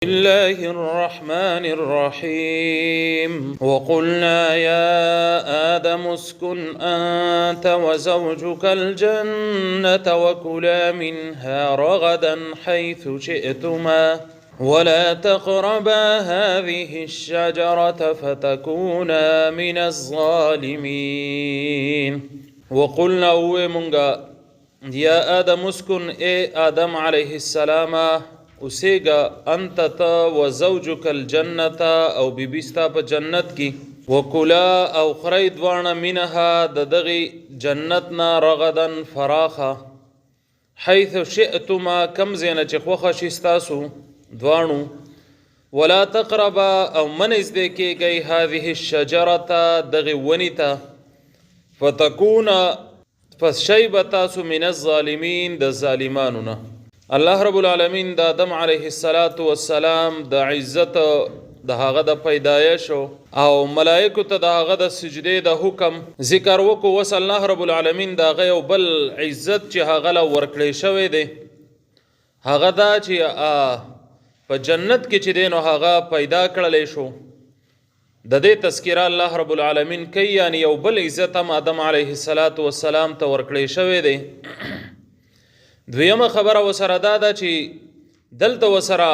الله الرحمن الرحيم وقلنا يا آدم اسكن أنت وزوجك الجنة وكلا منها رغدا حيث شئتما ولا تقربا هذه الشجرة فتكونا من الظالمين. وقلنا ومنغا يا آدم اسكن آدم عليه السلام اوسیگا انت تا و زوجک الجنت او بیبیستا په جنت کی وکلا او خری دوانه منها د دغی جنتنا رغدن فراخا حيث شئتما کم زینه چې خوخه شستاسو دوانو ولا تقربا او منز دې کې گئی هذه الشجره دغی ونیتا فتكون فشيبتاسو من الظالمين د ظالمانونه. الله رب العالمین د آدم علیه السلام د عزت د هغه د پیدایش او ملائکه ته د هغه د سجده د حکم ذکر وکړو. وس الله رب العالمین د هغه بل عزت چې هغه لا ورکړی شوی دی هغه دا چې په جنت کې چې دینو هغه پیدا کړلی شو. د دې تذکره الله رب العالمین کوي، یعنی یو بل عزت هم آدم علیه السلام ته ورکړی شوی دی. دویمه خبره وسره دا ده چې دلته وسره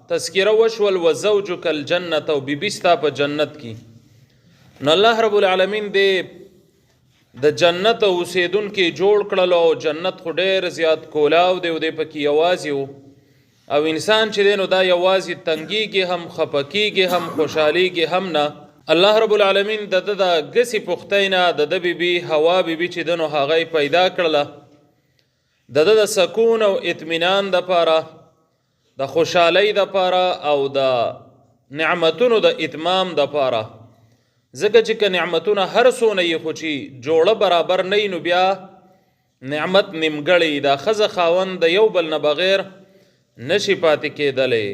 تذکره وشول و زوجک الجنت او بیبیستا په جنت کی. نو الله رب العالمین دې د جنت اوسیدونکي جوړ کړل او جنت خو ډېر زیات کولاو دی او دې پکې یوازې او انسان چې دی نو دا یوازې تنګیږي هم خپکیږي هم خوشحالیږي هم نه. الله رب العالمین د ګسې پختۍ نه د بیبي حوا بیبي چې دی نو هغه پیدا کړله د سکون او اطمینان د پاره د خوشحالی د پاره او د نعمتونو د اتمام د پاره. ځکه چې که نعمتونه هر څونه یې خو چې جوړه برابر نه نو بیا نعمت نیمګړی د ښځه خاوند د یو بل نه بغیر نشي پاتې کېدلی.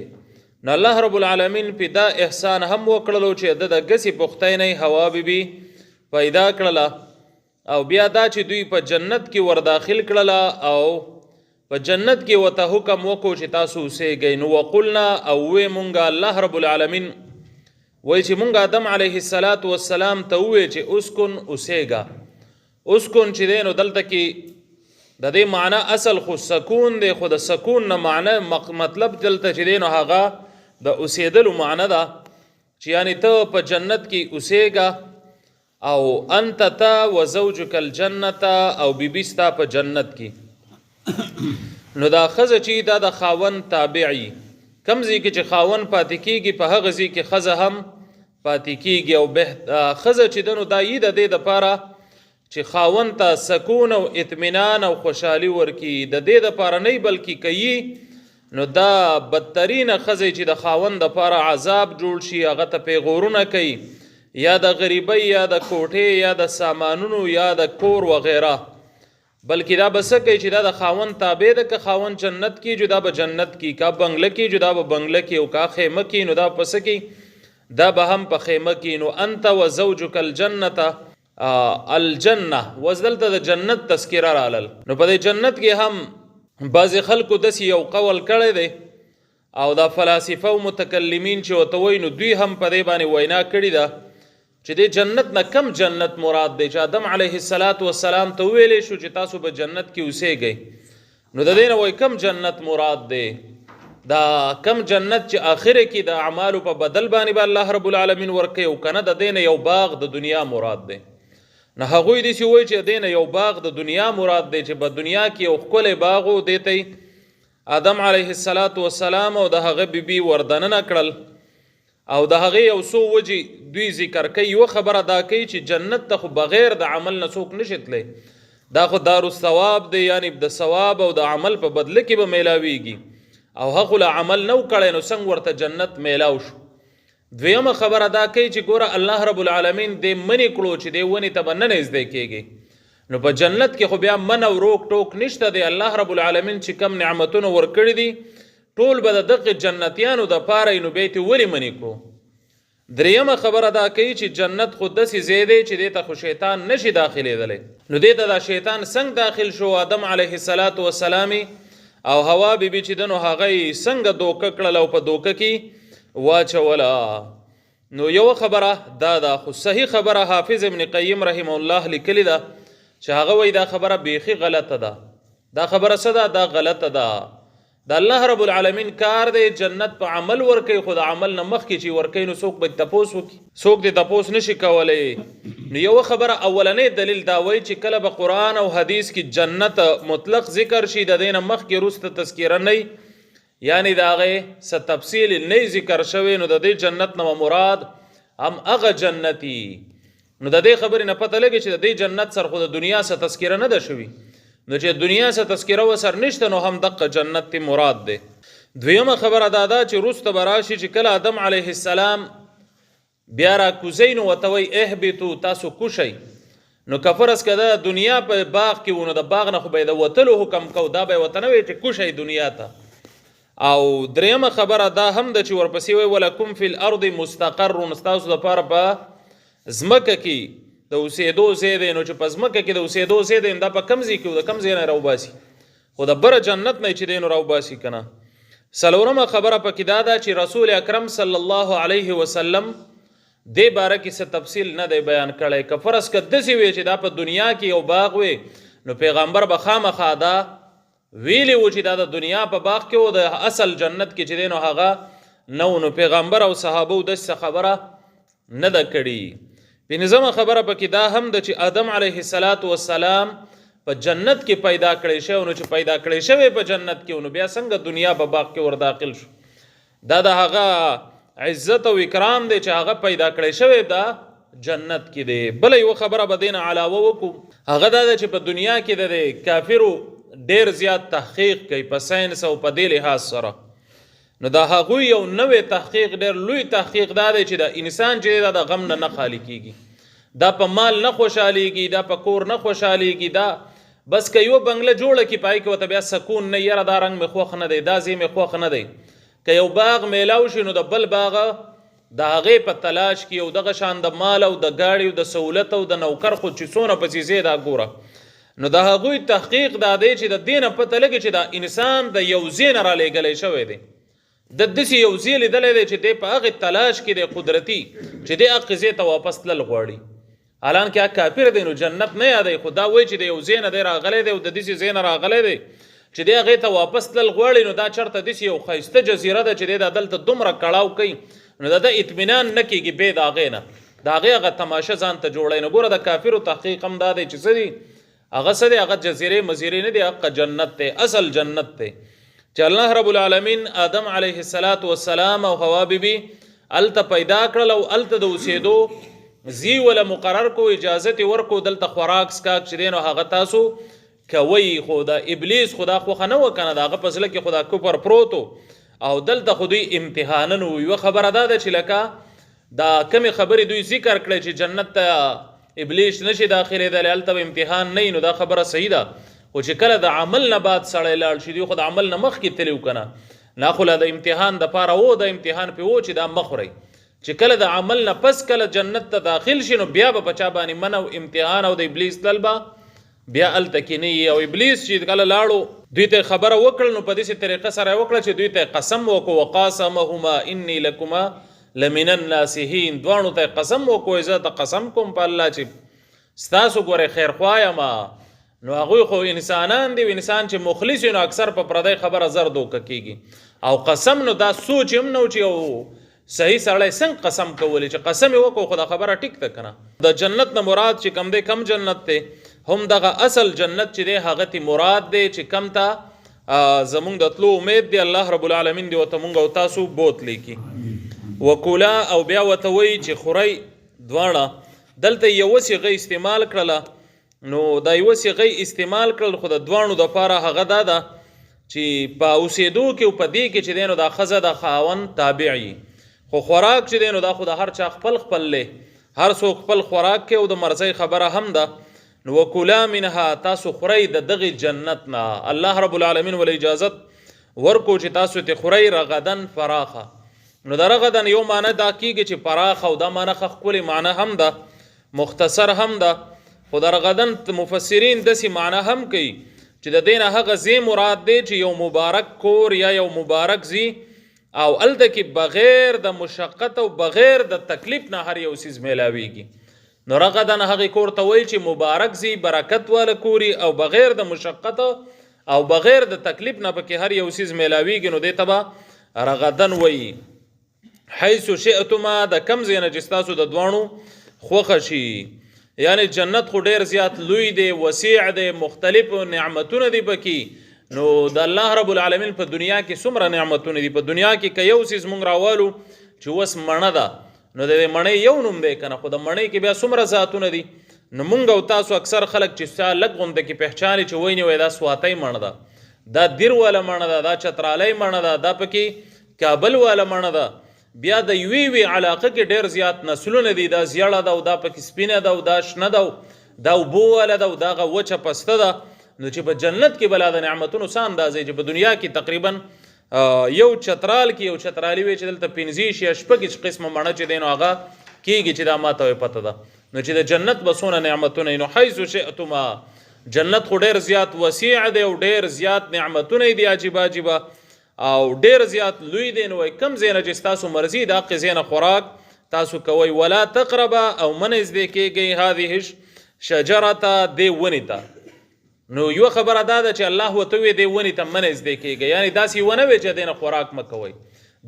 نو الله رب العالمین پې دا احسان هم وکړلو چې د ګسې پختۍ نه حوا بیبي پیدا کړله او بیا دا چې دوی په جنت کې ورداخل کړله او په جنت کې ورته حکم وکړو چې تاسو اوسیږئ. نو وقلنا او وی مونږه الله رب العالمین وایي چې مونږ آدم علیه السلام ته ووی چې اسکن اوسیږه. اسکن چې دی نو دلته کې د دې معنی اصل خو سکون دی، خو د سکون نه معنی مطلب دلته چې دی نو هغه د اوسیدلو معنی ده چې یعنی ته په جنت کې اوسیږه او انت تا و زوجک الجنت او بیبیستا په جنت کی. نو دا ښځه چې دا د خاون تابعی کم ځای کې چې خاون پاتې کیږي په هغه ځای کې ښځه هم پاتې کیږي او ښځه چې ده نو دا یي د دې دپاره چې خاون ته سکون او اطمینان او خوشحالي ورکي. د دې دپاره نه بلکې کوي نو دا بدترینه ښځه چې د خاون دپاره عذاب جوړ شي هغه ته پیغورونه کوي یا د غریبۍ یا د کوټې یا د سامانونو یا د کور وغیره، بلکې دا به څه کوي چې دا د خاون تابع ده. که خاون جنت کې جو دا به جنت کې، که بنګله کې جو دا به بنګله کې، او که خیمه کې نو دا په څه کې دا به هم په خیمه کې. نو انت و زوجک الجنت الجنه وز دلته د جنت تذکره رالل. نو په دې جنت کې هم بعضې خلکو داسې یو قول کړی دی او دا فلاسفه او متکلمین چې ورته وایي نو دوی هم په دې باندې وینا کړې ده چې د جنت نه کم جنت مراد دی. چې آدم علیه السلام ته ویلی شو چې تاسو به جنت کې اوسیږئ نو د دې نه وایي کم جنت مراد دی. دا کم جنت چې آخره کې د اعمالو په بدل باندې به الله رب العالمین ورکوي او که نه د دې نه یو باغ د دنیا مراد دی. نه هغوی داسې وایي چې د دې نه یو باغ د دنیا مراد دی چې په دنیا کې یو ښکلی باغ و دې ته آدم علیه السلام او د هغه بیبي وردننه کړل او د هغې یو څو وجې دوی ذکر کوي. یوه خبره دا کوي چې جنت ته خو بغیر د عمل نه څوک نشي تللی، دا خو دارالثواب دی، یعنی د ثواب او د عمل په بدله کې به میلاویږي او هغه له عمل نو کړی نو څنګه ورته جنت میلاو شو. دویمه خبره دا کوي چې ګوره الله رب العالمین دې منې کړو چې دې ونې ته به نه نږدې کېږي. نو په جنت کې خو بیا من او روک ټوک نشته دی. الله رب العالمین چې کم نعمتونه ورکړي دي ټول به د دغه جنتیانو د پاره نو بیا یې ولې منې کړو. دریمه خبره دا کوي چې جنت خو داسې ځای دی چې دې ته خو شیطان نشي داخلېدلی. نو دې ته دا شیطان څنګه داخل شو؟ آدم علیه السلام او حوا بیبي چې دنو هغه څنګه دوکه کړل او په دوکه کې واچوله. نو یو خبره دا خو صحیح خبره حافظ ابن قیم رحم الله لیکلی ده چې هغه وایي دا خبره بیخي غلطه ده. دا خبره څه ده؟ دا غلطه ده. د الله رب العالمین کار دی جنت په عمل ورکوي، خو د عمل نه مخکې چې ورکوي نو څوک به تپوس وکړي، څوک دې تپوس نشي کولی. نو یو خبره اولنی دلیل دا وایي چې کله به قرآن او حدیث کې جنت مطلق ذکر شي د دې نه مخکې وروسته تذکیره نه، یعنی د هغې څه تفصیل نه ذکر شوی، نو د دې جنت نه مراد هم هغه جنتي. نو د دې خبرې نه پته لګي چې د دې جنت سره خو د دنیا څه تذکیره نه ده شوي، نو چې دنیا څه تذکیره وسر نشته نو هم دقه جنت تی مراد ده. دویمه خبره دا ده چې وروسته به راشي چې کله آدم علیه السلام بیا را کوزئ نو ورته وایي اهبطو تاسو کوشئ. نو که فرض که د دنیا په باغ کې و نو د باغ نه خو به یې د وتلو حکم کو، دا به یې ورته نه وایي چې کوشئ دنیا ته. او دریمه خبره دا هم ده چې ورپسې وایي ولکم فی الارض مستقر، ستاسو دپاره په ځمکه کې د اوسېدو ځای دی. نو چې په ځمکه کې د اوسېدو ځای دی دا په کم ځای کې و د کم ځای نه راوباسي، خو د بره جنت نه چې دی نو راوباسي که نه. څلورمه خبره پکې دا ده چې رسول اکرم صلی الله علیه وسلم دې باره کې څه تفصیل نه دی بیان کړی. که فرض که داسې وی چې دا په دنیا کې یو باغ وی نو پیغمبر به خامخا دا ویلی و چې دا د دنیا په باغ کې و، د اصل جنت کې چې دی نو هغه نه و. نو پیغمبر او صحابه داسې خبره نه ده کړې. پنځمه خبره پکې دا هم ده چې آدم علیه السلام په جنت کې پیدا کړی شوی، نو چې پیدا کړی شوی په جنت کې نو بیا څنګه دنیا په باغ کې ور داخل شو؟ دا د هغه عزت او اکرام دی چې هغه پیدا کړی شوی دا جنت کې دی. بله یوه خبره به دې نه علاوه وکړو، هغه دا ده چې په دنیا کې د کافرو ډېر زیات تحقیق کوي په ساینس او په دې لحاظ سره. نو دا هغوی یو نوې تحقیق ډېر لوی تحقیق دا دی چې د انسان چې دا د غم نه خالی کیږي، دا په مال نه خوشحالیږي، دا په کور نه خوشحالیږي، دا بس که یو بنگله جوړه کړي پای کې ورته بیا سکون نه، یاره دا رنګ مې خوښ نه دی، دا ځای مې خوښ نه دی. که یو باغ میلاو شي نو د بل باغه د هغې په تلاش کې یو دغه شان د مال او د ګاډي او د سهولت او د نوکر خو چې څونه پسې ځای دا ګوره. نو د هغوی تحقیق دا دی چې د دې نه پته لګي چې دا انسان د یو ځای نه رالیږلی شوی دی، د داسې یو ځای لیدلی دی چې دی په هغې تلاش کې دی قدرتي چې دی هغې ځای ته واپس تلل غواړي. حالانکه هغه کافر دی نو جنت نه یادوي، خو دا وایي چې د یو ځای نه دی راغلی دی او د داسې ځای نه راغلی دی چې دی هغې ته واپس تلل غواړي. نو دا چېرته داسې یو ښایسته جزیره ده چې دی دا دلته دومره کړاو کوي نو د ده اطمینان نه کېږي بې د هغې نه، د هغې هغه تماشه ځان ته جوړوي. نو ګوره د کافرو تحقیق هم دا دی چې څه دي هغه څه دی، هغه جزیرې مزیرې نه دی، هغه جنت دی، اصل جنت دی چې الله رب العالمین آدم علیه السلام او حوا بیبي هلته پیدا کړل او هلته د اوسېدو زی ولا مقرر کو، اجازت ورکو، دلته خوراک سکاک چې دی نو هغه تاسو کوئ. خو د ابلیس خدا خوښه نه وه که نه، د هغه په زړه کې خدا کفر پروت او دلته خو دوی امتحانن و. یوه خبره دا ده چې لکه دا کمې خبرې دوی ذکر کړی چې جنت ته ابلیس نشي داخلېدلی، هلته به امتحان نه وي، نو دا خبره صحیح ده. خو چې کله د عمل نه بعد سړی لاړ شي، دوی خو د عمل نه مخکې تلي و که نه، لا خو لا د امتحان دپاره و، د امتحان پې و چې دا مه خورئ. چې کله د عمل نه پس کله جنت ته داخل شي نو بیا به په چا باندې من او امتحان او د ابلیس تلل به بیا هلته کې نه وي. او ابلیس چې کله لاړو دوی ته خبره وکړل نو په داسې طریقه سره یې وکړه چې دوی ته قسم وکړو وقاسمهما انی لکما لمن الناسحین، دواړو ته قسم وکړو زه ته قسم کوم په الله چې ستاسو ګورې خیرخوا یمه. نو هغوی خو انسانان دي، انسان چې مخلص نو اکثر په پردی خبره زر دوکه کېږي. او قسم نو دا سوچ هم نو چې یو صحیح سړی څنګه قسم کولی چې قسم یې وکړو خو دا خبره ټیک ده که نه. د جنت نه مراد چې کم دی کم جنت دی، هم دغه اصل جنت چې دی هغه تی مراد دی چې کم ته زمونږ د تلو امید دی. الله رب العالمین دی ورته مونږ او تاسو بوتلی کی وکولا او بیا ورته وایي چې خورئ دواړه. دلته یوه صیغه استعمال کړله، نو دا یوه صیغه استعمال کړل خو د دواړو دپاره هغه دا ده چې په اوسېدو کې او په دې کې چې دی نو دا ښځه د خاوند تابع وي، خو خوراک چې دی نو دا خو د هر چا خپل خپل دی، هر څوک خپل خوراک کوي او د مرضۍ خبره هم ده. نو وکولا منها تاسو خورئ د دغې جنت نه. الله رب العالمین ول اجازت ورکو چې تاسو ته خورئ رغدن فراخه. نو د رغدن یو معنی دا کېږي چې پراخه، او دا معنی ښه ښکلې معنی هم ده، مختصر هم ده. خو د رغدن مفسرین داسې معنی هم کوي چې د دې نه هغه ځای مراد دی چې یو مبارک کور یا یو مبارک ځای او هلته کې بغیر د مشقت او بغیر د تکلیف نه هر یو څیز میلاویږي. نو رغدن هغې کور ته وایي چې مبارک ځي، برکت واله کوري او بغیر د مشقت او بغیر د تکلیف نه پکې هر یو څیز میلاویږي. نو دې ته به رغدن وایي. حیث شئتما د کم ځای نه چې ستاسو د دواړو خوښه شي. یعنی جنت خو ډېر زیات لوی دی، وسیع دی، مختلف نعمتونه دي پکې. نو د الله رب العالمین په دنیا کې څومره نعمتونه دي. په دنیا کې که یو څیز مونږ راوالو چې اوس مڼه ده، نو د مڼۍ یو نوم دی که نه، خو د مڼۍ کې بیا څومره ذاتونه دي. نو مونږ او تاسو اکثر خلک چې ستا لږ غونده کې پهچاني چې وایي وایي دا سواتۍ مڼه ده، دا دیر واله مڼه ده، دا چترالی مڼه ده، دا پکې کابل واله مڼه ده. بیا د یوې علاقه کې ډېر زیات نسلونه دي، دا زیړه ده او دا پکې سپینه ده او دا شنه ده او دا اوبو واله ده او دا هغه وچه پسته ده. نو چې په جنت کې بلا د نعمتونو څه اندازې چې په دنیا کې تقریبا یو چترال کې یو چترالی وی چې دلته 15 یا 16 قسمه مڼه چې دی نو هغه کېږي چې دا ماته پته ده. نو چې د جنت به څونه نعمتونه نو حیث شئتما، جنت خو ډېر زیات وسیع دی او ډېر زیات نعمتونه دي عجیبه عجیبه او ډېر زیات لوی دی. نو کم ځای نه چې ستاسو مرضي د هغې ځای نه خوراک تاسو کوئ. ولا تقربه او مه نږدې کېږئ هذه شجرته دې ونې ته. نو یو خبره دا ده چې الله ورته وایي دې ونې ته مه نږدې کېږئ، یعنې داسې ونه وی چې دې نه خوراک مه کوئ،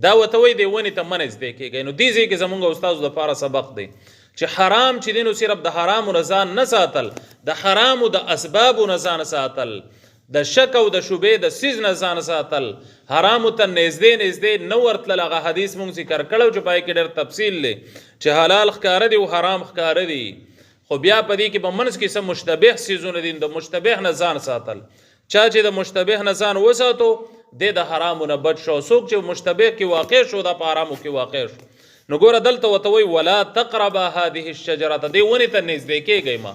دا ورته وایي دې ونې ته مه نږدې کېږئ. نو دې ځای کې زمونږ او ستاسو دپاره سبق دی چې حرام چې دی نو صرف د حرامو نه ځان نه ساتل، د حرامو د اسبابو نه ځان ساتل، د شک او د شبې د څیز نه ځان ساتل، حرامو ته نږدې نږدې نه ورتلل. هغه حدیث مونږ ذکر کړی چې پای کې ډېر تفصیل دی چې حلال ښکاره دي او حرام ښکاره دي. خو بیا په دې کې په منځ کې څه مشتبه څیزونه دي، د مشتبه نه ځان ساتل. چا چې د مشتبه نه ځان وساتو دی د حرامو نه بچ شو. څوک چې مشتبه کې واقع شو دا په حرامو کې واقع شو. نو ګوره دلته ورته وایي ولا تقربه هذه الشجرة، دې ونې ته نږدې کېږئ ما،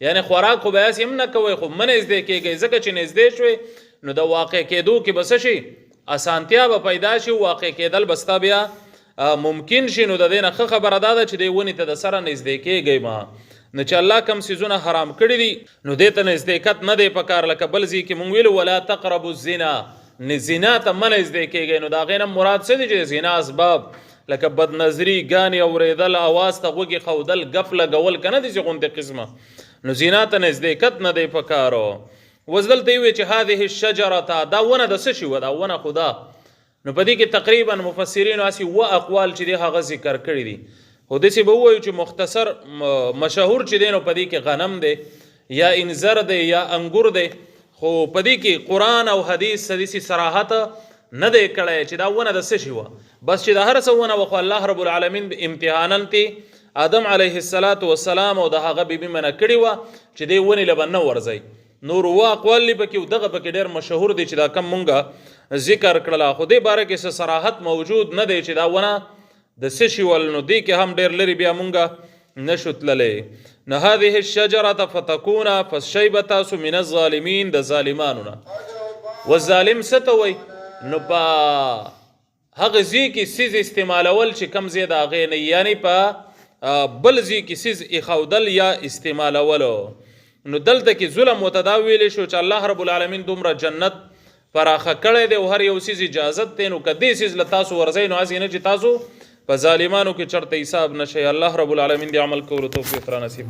یعنی خوراک خو به هسې هم نه کوئ خو مه نږدې کېږئ، ځکه چې نږدې شوې نو د واقع کېدو کې به څه شي اسانتیا به پیدا شي، واقع کېدل به ستا بیا ممکن شي. نو د دې نه ښه خبره دا ده چې دې ونې ته د سره نږدې کېږئ ما. نو چې الله کم څیزونه حرام کړي دي نو دې ته نزدېکت نه دی پکار. لکه بل ځای کې مونږ ویلو ولا تقربوا الزنا، زنا ته مه نږدې کېږئ. نو د هغې نه مراد څه دي چې زنا اسباب لکه بدنظري، ګانې اورېدل، اواز ته غوږې ښودل، ګپ لګول که نه دي چې غوندې قسمه، نو زنا ته نزدېکت نه دی پکارو. اوس دلته یې وویل چې هذه الشجرة، دا ونه د څه شي وه، دا ونه خو ده. نو په دې کې تقریبا مفسرینو هسې 2 اقوال چې دی هغه ذکر کړي دي. خو داسې به ووایو چې مختصر مشهور چې دی نو په دې کې غنم دی یا انځر دی یا انګور دی. خو په دې کې قرآن او حدیث داسې صراحت نه دی کړی چې دا ونه د څه شي وه. بس چې د هر څه ونه وه خو الله رب العالمین امتحانا ته آدم علیه السلام او د هغه بیبي منع کړې وه چې دې ونې له به نه ورځئ. نور 2 اقوال دي پکې، دغه پکې ډېر مشهور دی چې دا کم مونږه ذکر کړله. خو دې باره کې څه صراحت موجود نه دی چې دا ونه د څه شي ول. نو دې کې هم ډېر لرې بیا مونږه نشو تللی. نو هذه الشجرة فتكون فشی به تاسو من الظالمین، د ظالمانو نه. والظالم څه ته وایي؟ نو په هغه ځای کې څیز استعمالول چې کم ځای د هغې نه، یعنې په بل ځای کې څیز ایښودل یا استعمالولو. نو دلته کې ظلم ورته دا ویلی شو چې الله رب العالمین دومره جنت پراخه کړی دی او هر یو څیز اجازت دی. نو که دې څیز له تاسو ورځئ نو هسې نه چې تاسو په ظالمانو کې چرته حساب نشئ. الله رب العالمین دې عمل کولو توفیق را نصیب.